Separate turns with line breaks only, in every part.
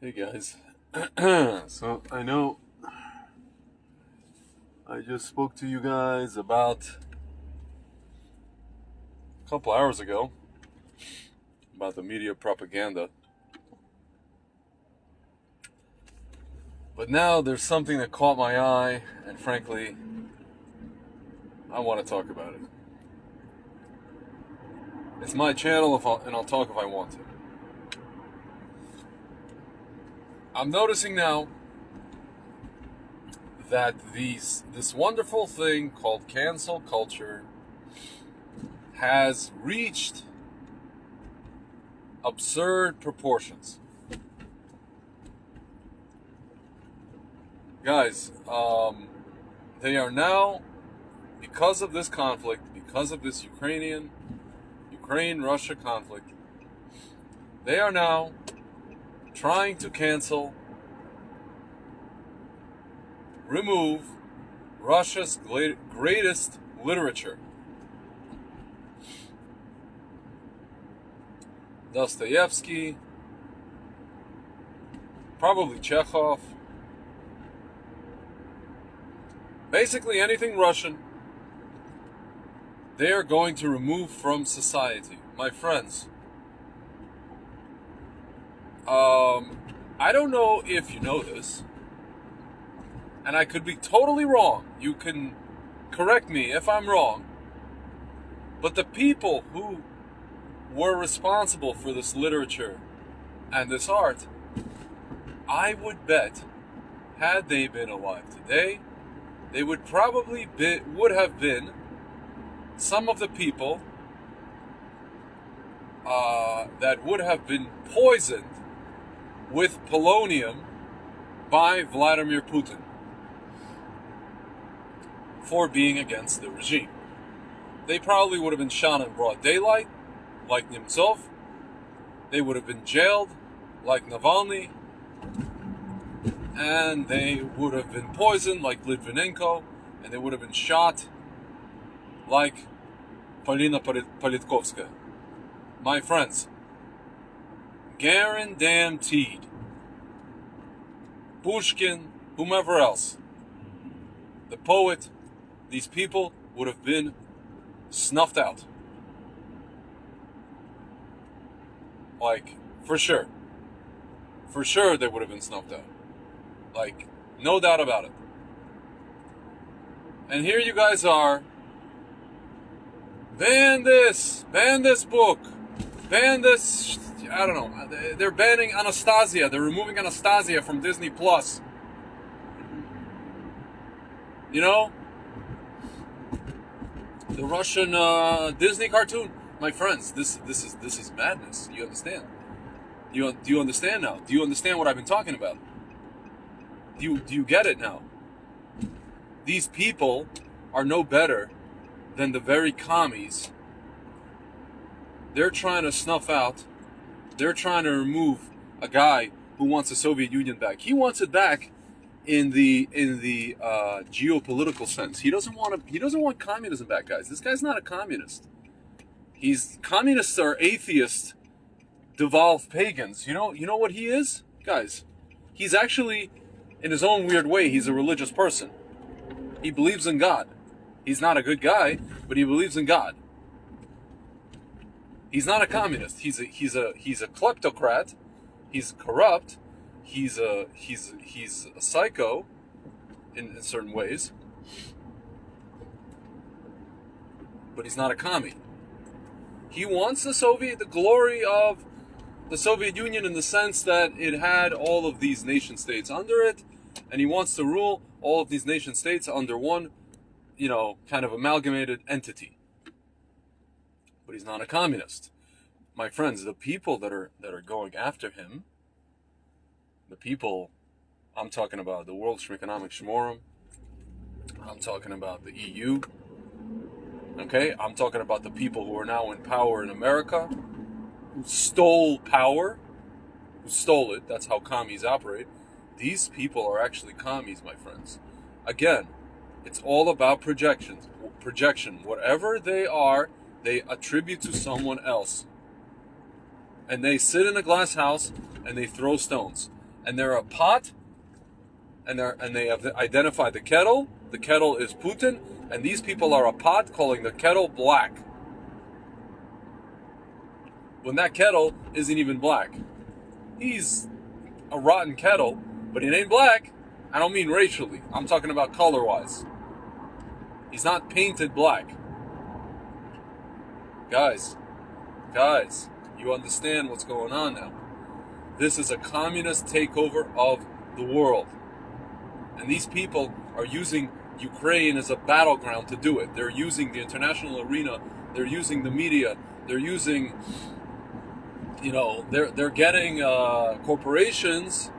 Hey guys. So I know I just spoke to you guys about a couple hours ago about the media propaganda. But now there's something that caught my eye, and frankly, I want to talk about it. It's my channel, and I'll talk if I want to. I'm noticing now that this wonderful thing called cancel culture has reached absurd proportions. Guys, they are now, because of this conflict, because of this Ukraine-Russia conflict, they are now trying to cancel, remove Russia's greatest literature. Dostoevsky, probably Chekhov, basically anything Russian, they are going to remove from society. My friends, I don't know if you know this, and I could be totally wrong. You can correct me if I'm wrong, but the people who were responsible for this literature and this art, I would bet, had they been alive today, they would probably would have been some of the people that would have been poisoned with polonium by Vladimir Putin for being against the regime. They probably would have been shot in broad daylight, like Nemtsov. They would have been jailed, like Navalny. And they would have been poisoned, like Litvinenko. And they would have been shot, like Polina Politkovskaya. My friends, guaranteed, Pushkin, whomever else, the poet, these people would have been snuffed out. Like, for sure. For sure they would have been snuffed out. Like, no doubt about it. And here you guys are. Ban this book. Ban this, I don't know. They're banning Anastasia. They're removing Anastasia from Disney Plus. You know? The Russian Disney cartoon. My friends, this is madness. You understand? Do you understand now? Do you understand what I've been talking about? Do you get it now? These people are no better than the very commies. They're trying to snuff out. They're trying to remove a guy who wants the Soviet Union back. He wants it back in the geopolitical sense. He doesn't want communism back, guys. This guy's not a communist. Communists are atheists, devolved pagans. You know what he is? Guys, he's actually, in his own weird way, he's a religious person. He believes in God. He's not a good guy, but he believes in God. He's not a communist. He's a kleptocrat. He's corrupt. He's a psycho in certain ways. But he's not a commie. He wants the glory of the Soviet Union in the sense that it had all of these nation states under it, and he wants to rule all of these nation states under one, kind of amalgamated entity. But he's not a communist. My friends, the people that are going after him, the people, I'm talking about the World Economic Forum, I'm talking about the EU, okay? I'm talking about the people who are now in power in America, who stole power, who stole it. That's how commies operate. These people are actually commies, my friends. Again, it's all about projection. Whatever they are, they attribute to someone else. And they sit in a glass house and they throw stones. and they're a pot, and they have identified the kettle. The kettle is Putin, and these people are a pot calling the kettle black, when that kettle isn't even black. He's a rotten kettle, but it ain't black. I don't mean racially. I'm talking about color-wise. He's not painted black. Guys, you understand what's going on now. This is a communist takeover of the world. And these people are using Ukraine as a battleground to do it. They're using the international arena. They're using the media. They're using, they're getting corporations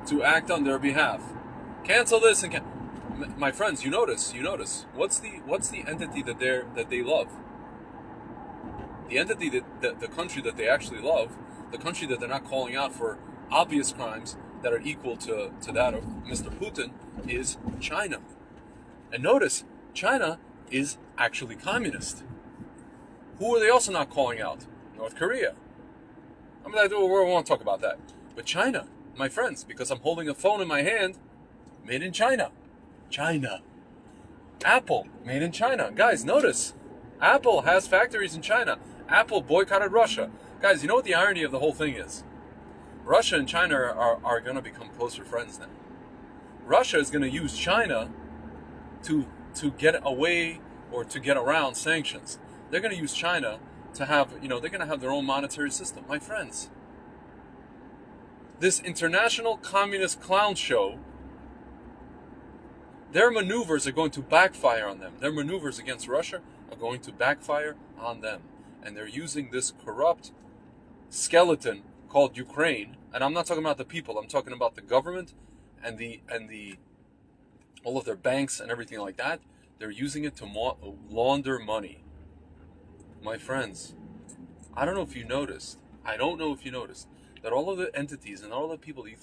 to act on their behalf. Cancel this and my friends, you notice. What's the entity that they love? The entity that the country that they actually love, the country that they're not calling out for obvious crimes that are equal to that of Mr. Putin, is China. And notice, China is actually communist. Who are they also not calling out? North Korea. We won't talk about that. But China, my friends, because I'm holding a phone in my hand, made in China. China. Apple, made in China. Guys, notice, Apple has factories in China. Apple boycotted Russia. Guys, you know what the irony of the whole thing is? Russia and China are going to become closer friends now. Russia is going to use China to get away or to get around sanctions. They're going to use China to have, they're going to have their own monetary system. My friends, this international communist clown show, their maneuvers are going to backfire on them. Their maneuvers against Russia are going to backfire on them. And they're using this corrupt skeleton called Ukraine. And I'm not talking about the people. I'm talking about the government and the all of their banks and everything like that. They're using it to launder money. My friends, I don't know if you noticed that all of the entities and all the people you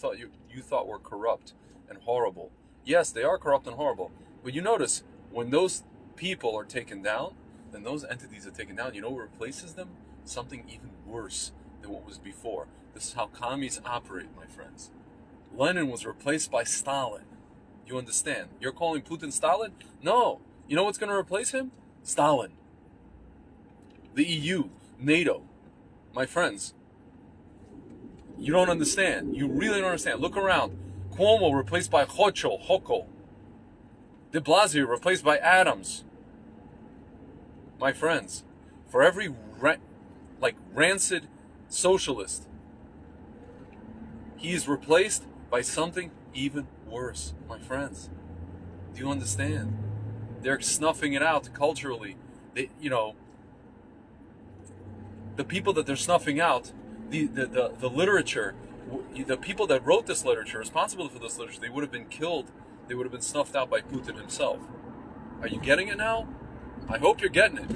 thought were corrupt and horrible. Yes, they are corrupt and horrible. But you notice, when those people are taken down, then those entities are taken down. You know what replaces them? Something even worse than what was before. This is how commies operate, my friends. Lenin was replaced by Stalin. You understand? You're calling Putin Stalin? No. You know what's going to replace him? Stalin. The EU, NATO. My friends, you don't understand. You really don't understand. Look around. Cuomo replaced by Hoko. De Blasio replaced by Adams. My friends, for every rancid socialist, he is replaced by something even worse. My friends, do you understand? They're snuffing it out culturally. The people that they're snuffing out, the literature, the people that wrote this literature, responsible for this literature, they would have been killed. They would have been snuffed out by Putin himself. Are you getting it now? I hope you're getting it.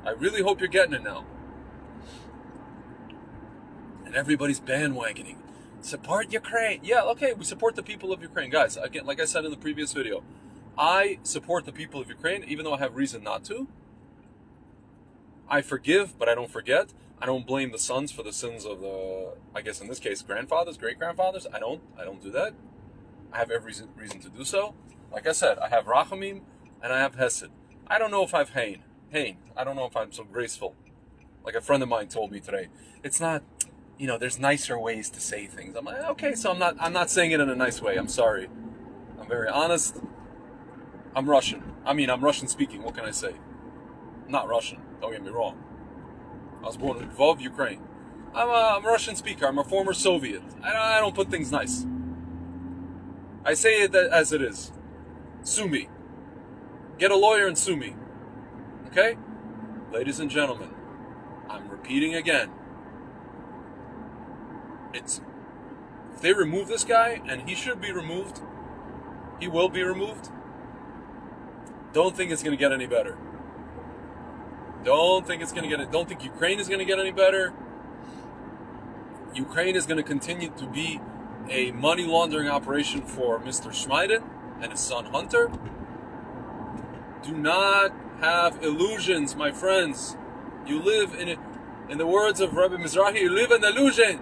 I really hope you're getting it now. And everybody's bandwagoning. Support Ukraine. Yeah, okay, we support the people of Ukraine. Guys, again, like I said in the previous video, I support the people of Ukraine, even though I have reason not to. I forgive, but I don't forget. I don't blame the sons for the sins of the, I guess in this case, grandfathers, great-grandfathers. I don't do that. I have every reason to do so. Like I said, I have Rachamim and I have Hesed. I don't know if I have Hain. I don't know if I'm so graceful. Like a friend of mine told me today. It's not, there's nicer ways to say things. I'm like, okay, so I'm not saying it in a nice way. I'm sorry. I'm very honest. I'm Russian. I'm Russian speaking. What can I say? I'm not Russian. Don't get me wrong. I was born in Lvov, Ukraine. I'm a Russian speaker. I'm a former Soviet. I don't put things nice. I say it as it is. Sue me. Get a lawyer and sue me. Okay? Ladies and gentlemen, I'm repeating again. If they remove this guy, and he should be removed, he will be removed, don't think it's going to get any better. Don't think Ukraine is going to get any better. Ukraine is going to continue to be a money laundering operation for Mr. Schmeiden and his son Hunter. Do not have illusions, my friends. You live in it. In the words of Rabbi Mizrahi, you live in illusion.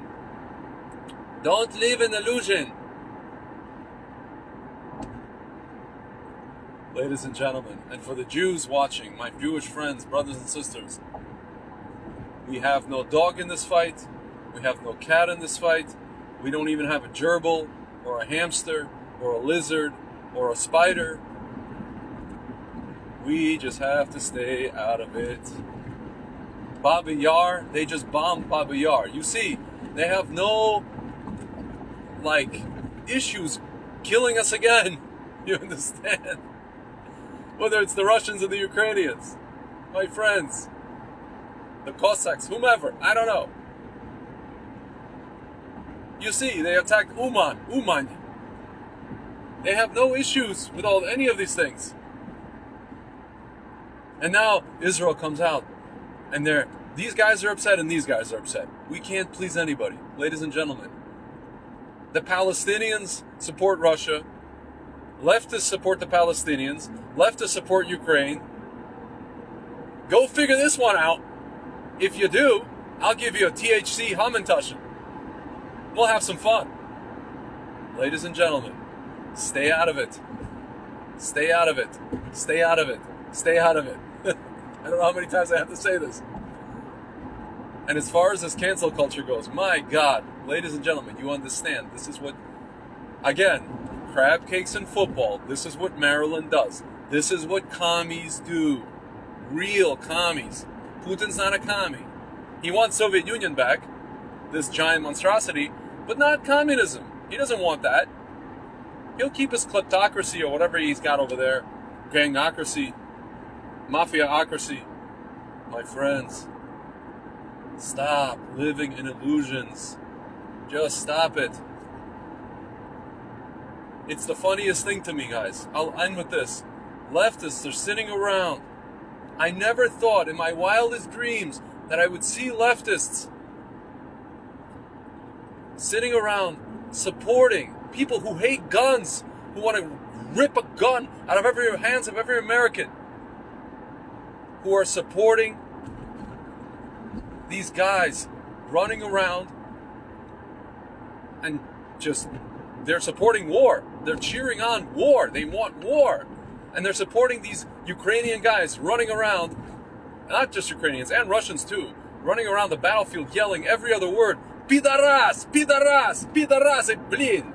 Don't live in illusion. Ladies and gentlemen, and for the Jews watching, my Jewish friends, brothers and sisters, we have no dog in this fight. We have no cat in this fight. We don't even have a gerbil or a hamster or a lizard or a spider. We just have to stay out of it. Baba Yar, they just bombed Baba Yar. You see, they have no, issues killing us again. You understand? Whether it's the Russians or the Ukrainians, my friends, the Cossacks, whomever, I don't know. You see, they attacked Uman. They have no issues with any of these things. And now Israel comes out, and these guys are upset and these guys are upset. We can't please anybody, ladies and gentlemen. The Palestinians support Russia. Leftists support the Palestinians. Leftists support Ukraine. Go figure this one out. If you do, I'll give you a THC Hamantaschen. We'll have some fun. Ladies and gentlemen, stay out of it. Stay out of it. Stay out of it. Stay out of it. I don't know how many times I have to say this. And as far as this cancel culture goes, my God, ladies and gentlemen, you understand. This is what, again, crab cakes and football. This is what Maryland does. This is what commies do. Real commies. Putin's not a commie. He wants Soviet Union back, this giant monstrosity, but not communism. He doesn't want that. He'll keep his kleptocracy or whatever he's got over there, gangocracy, mafiaocracy. My friends, stop living in illusions. Just stop it. It's the funniest thing to me, guys. I'll end with this. Leftists are sitting around. I never thought in my wildest dreams that I would see leftists sitting around supporting people who hate guns, who want to rip a gun out of every hands of every American, who are supporting these guys running around and they're supporting war. They're cheering on war. They want war. And they're supporting these Ukrainian guys running around, not just Ukrainians, and Russians too, running around the battlefield yelling every other word, Pidaras, Pidaras, Pidarase, blin.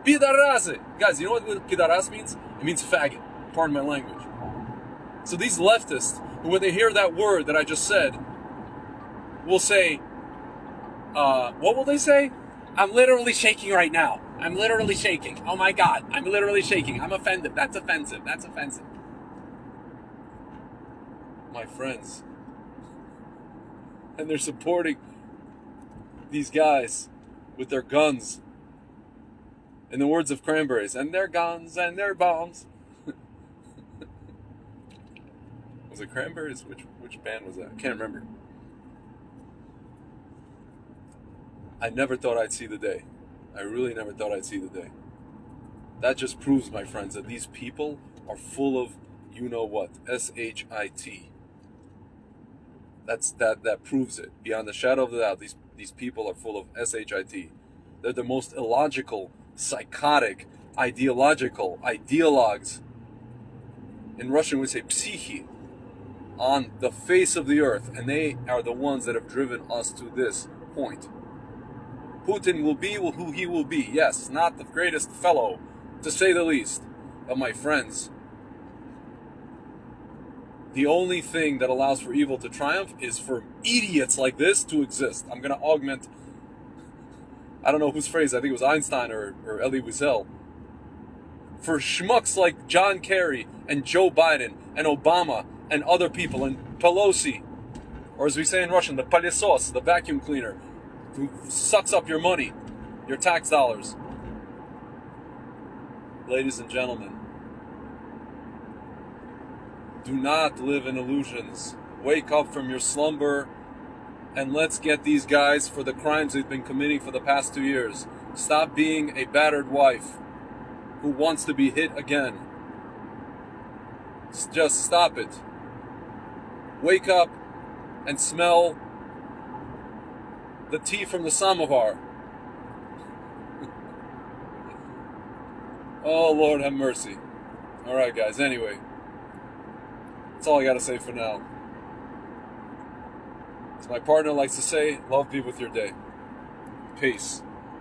Pidarase. Guys, you know what Pidaras means? It means faggot. Pardon my language. So these leftists, who when they hear that word that I just said, will say, what will they say? I'm literally shaking right now. I'm literally shaking. Oh my God, I'm literally shaking. I'm offended. That's offensive. That's offensive. My friends. And they're supporting these guys with their guns. In the words of Cranberries, and their guns and their bombs. Was it Cranberries? Which band was that? I can't remember. I never thought I'd see the day. I really never thought I'd see the day. That just proves, my friends, that these people are full of you-know-what. S-H-I-T. That proves it. Beyond the shadow of a doubt, these people are full of S-H-I-T. They're the most illogical, psychotic, ideologues. In Russian we say psikhi, on the face of the earth. And they are the ones that have driven us to this point. Putin will be who he will be. Yes, not the greatest fellow, to say the least. But my friends, the only thing that allows for evil to triumph is for idiots like this to exist. I'm going to augment, I don't know whose phrase, I think it was Einstein or Elie Wiesel. For schmucks like John Kerry and Joe Biden and Obama and other people and Pelosi, or as we say in Russian, the palesos, the vacuum cleaner, who sucks up your money, your tax dollars. Ladies and gentlemen, do not live in illusions. Wake up from your slumber and let's get these guys for the crimes they've been committing for the past 2 years. Stop being a battered wife who wants to be hit again. Just stop it. Wake up and smell the tea from the samovar. Oh, Lord have mercy. Alright, guys, anyway. That's all I gotta say for now. As my partner likes to say, love be with your day. Peace.